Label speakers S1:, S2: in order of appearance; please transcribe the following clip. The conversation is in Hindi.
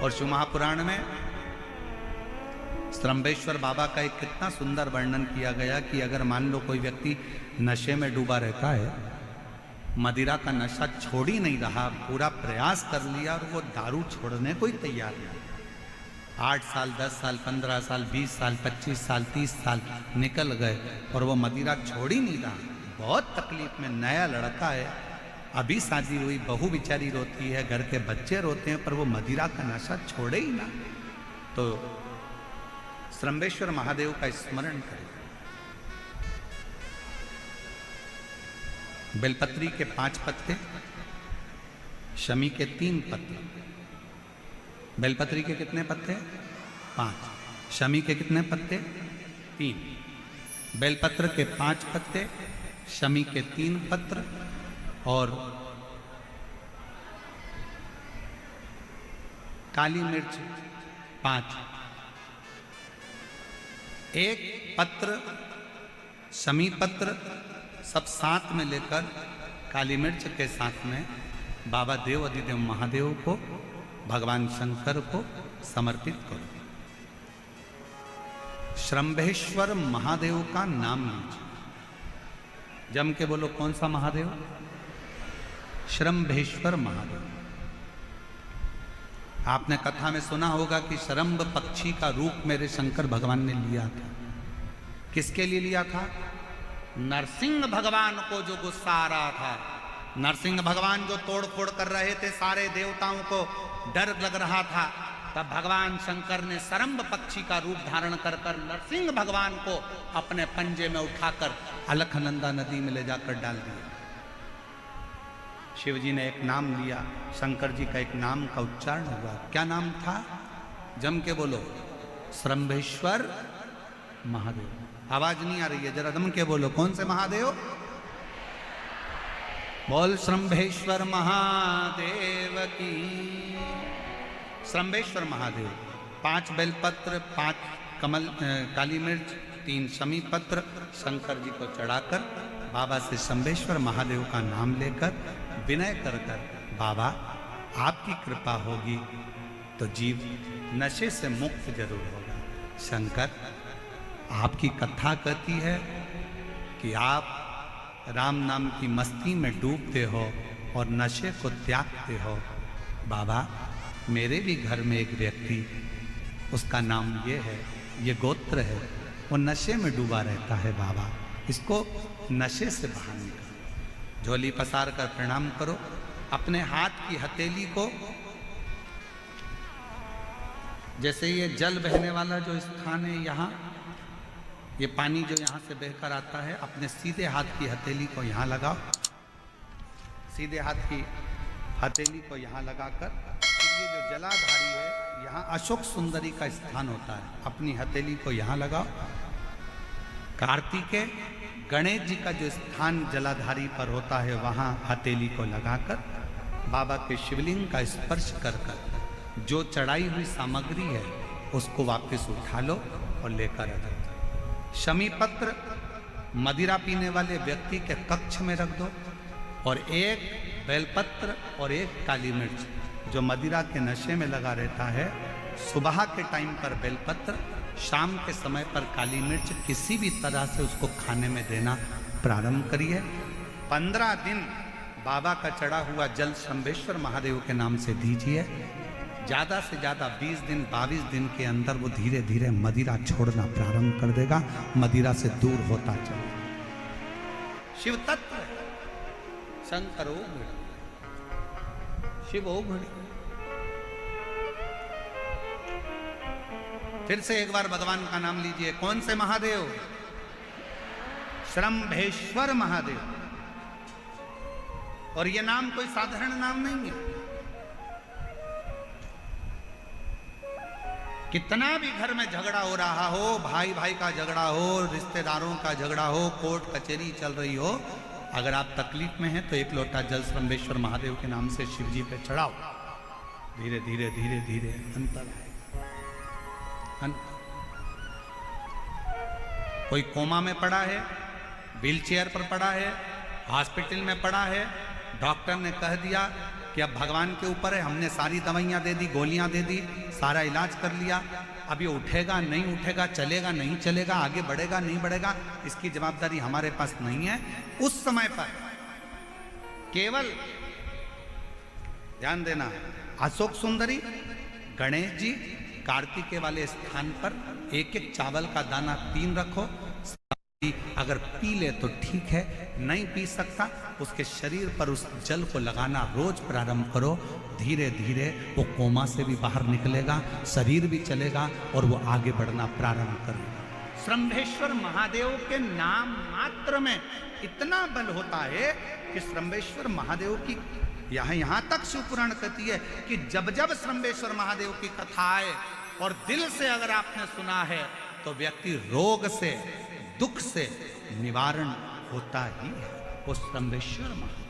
S1: और शिव महापुराण में श्रम्भेश्वर बाबा का एक कितना सुंदर वर्णन किया गया कि अगर मान लो कोई व्यक्ति नशे में डूबा रहता है, मदिरा का नशा छोड़ ही नहीं रहा, पूरा प्रयास कर लिया और वो दारू छोड़ने को ही तैयार नहीं, 8 साल 10 साल 15 साल 20 साल 25 साल 30 साल निकल गए और वो मदिरा छोड़ ही नहीं रहा, बहुत तकलीफ में, नया लड़का है, अभी शादी हुई, बहू बेचारी रोती है, घर के बच्चे रोते हैं, पर वो मदिरा का नशा छोड़े ही ना। तो श्रम्भेश्वर महादेव का स्मरण करें। बेलपत्री के 5 पत्ते, शमी के 3 पत्ते। बेलपत्री के कितने पत्ते? 5। शमी के कितने पत्ते? 3। बेलपत्र के 5 पत्ते, शमी के 3 पत्र और काली मिर्च 5। एक पत्र, शमी पत्र सब साथ में लेकर काली मिर्च के साथ में बाबा देव अधिदेव महादेव को, भगवान शंकर को समर्पित करो। श्रम्भेश्वर महादेव का नाम लीजिए, जम के बोलो, कौन सा महादेव? श्रम्भेश्वर महादेव। आपने कथा में सुना होगा कि शरम्भ पक्षी का रूप मेरे शंकर भगवान ने लिया था। किसके लिए लिया था? नरसिंह भगवान को जो गुस्सा आ रहा था, नरसिंह भगवान जो तोड़ फोड़ कर रहे थे, सारे देवताओं को डर लग रहा था, तब भगवान शंकर ने शरम्भ पक्षी का रूप धारण कर नरसिंह भगवान को अपने पंजे में उठाकर अलखनंदा नदी में ले जाकर डाल दिया। शिव जी ने एक नाम लिया, शंकर जी का एक नाम का उच्चारण हुआ। क्या नाम था? जम के बोलो, श्रम्भेश्वर महादेव। आवाज नहीं आ रही है, जरा दम के बोलो, कौन से महादेव? बोल श्रम्भेश्वर महादेव की। श्रम्भेश्वर महादेव, 5 बेलपत्र, 5 कमल काली मिर्च, 3 शमी पत्र शंकर जी को चढ़ाकर बाबा से श्रम्भेश्वर महादेव का नाम लेकर विनय कर बाबा आपकी कृपा होगी तो जीव नशे से मुक्त जरूर होगा। शंकर, आपकी कथा कहती है कि आप राम नाम की मस्ती में डूबते हो और नशे को त्यागते हो। बाबा, मेरे भी घर में एक व्यक्ति, उसका नाम ये है, ये गोत्र है, वो नशे में डूबा रहता है। बाबा, इसको नशे से बाहर निकालो। झोली पसार कर प्रणाम करो, अपने हाथ की हथेली को, जैसे ये जल बहने वाला जो स्थान है यहाँ, ये पानी जो यहाँ से बहकर आता है, अपने सीधे हाथ की हथेली को यहाँ लगाओ, सीधे हाथ की हथेली को यहाँ लगाकर, ये जो जलाधारी है, यहाँ अशोक सुंदरी का स्थान होता है, अपनी हथेली को यहाँ लगाओ। कार्तिकेय गणेश जी का जो स्थान जलाधारी पर होता है, वहाँ हथेली को लगाकर बाबा के शिवलिंग का स्पर्श कर कर जो चढ़ाई हुई सामग्री है उसको वापस उठा लो और लेकर आ जाओ। शमी पत्र मदिरा पीने वाले व्यक्ति के कक्ष में रख दो, और एक बेलपत्र और एक काली मिर्च जो मदिरा के नशे में लगा रहता है, सुबह के टाइम पर बेलपत्र, शाम के समय पर काली मिर्च, किसी भी तरह से उसको खाने में देना प्रारंभ करिए। 15 दिन बाबा का चढ़ा हुआ जल श्रम्भेश्वर महादेव के नाम से दीजिए। ज़्यादा से ज़्यादा 20 दिन 22 दिन के अंदर वो धीरे धीरे मदिरा छोड़ना प्रारंभ कर देगा, मदिरा से दूर होता चले। शिव तत्व, शंकर ओघड़, शिव ओघड़। फिर से एक बार भगवान का नाम लीजिए। कौन से महादेव? श्रम्भेश्वर महादेव। और ये नाम कोई साधारण नाम नहीं है। कितना भी घर में झगड़ा हो रहा हो, भाई भाई का झगड़ा हो, रिश्तेदारों का झगड़ा हो, कोर्ट कचहरी चल रही हो, अगर आप तकलीफ में हैं तो एक लोटा जल श्रम्भेश्वर महादेव के नाम से शिव जी पे चढ़ाओ। धीरे धीरे धीरे धीरे अंतर आएगा। कोई कोमा में पड़ा है, व्हीलचेयर पर पड़ा है, हॉस्पिटल में पड़ा है, डॉक्टर ने कह दिया कि अब भगवान के ऊपर है, हमने सारी दवाइयाँ दे दी, गोलियाँ दे दी, सारा इलाज कर लिया, अब ये उठेगा नहीं उठेगा, चलेगा नहीं चलेगा, आगे बढ़ेगा नहीं बढ़ेगा, इसकी जवाबदारी हमारे पास नहीं है। उस समय पर केवल ध्यान देना, अशोक सुंदरी, गणेश जी, कार्तिकेय वाले स्थान पर एक एक चावल का दाना 3 रखो। अगर पी ले तो ठीक है, नहीं पी सकता उसके शरीर पर उस जल को लगाना रोज प्रारंभ करो। धीरे धीरे वो कोमा से भी बाहर निकलेगा, शरीर भी चलेगा और वो आगे बढ़ना प्रारंभ करेगा। श्रंभेश्वर महादेव के नाम मात्र में इतना बल होता है कि श्रंभेश्वर महादेव की यहां तक शिवपुराण कहती है कि जब जब श्रंभेश्वर महादेव की कथा आए और दिल से अगर आपने सुना है तो व्यक्ति रोग से, दुख से निवारण होता ही है। वो श्रंभेश्वर महादेव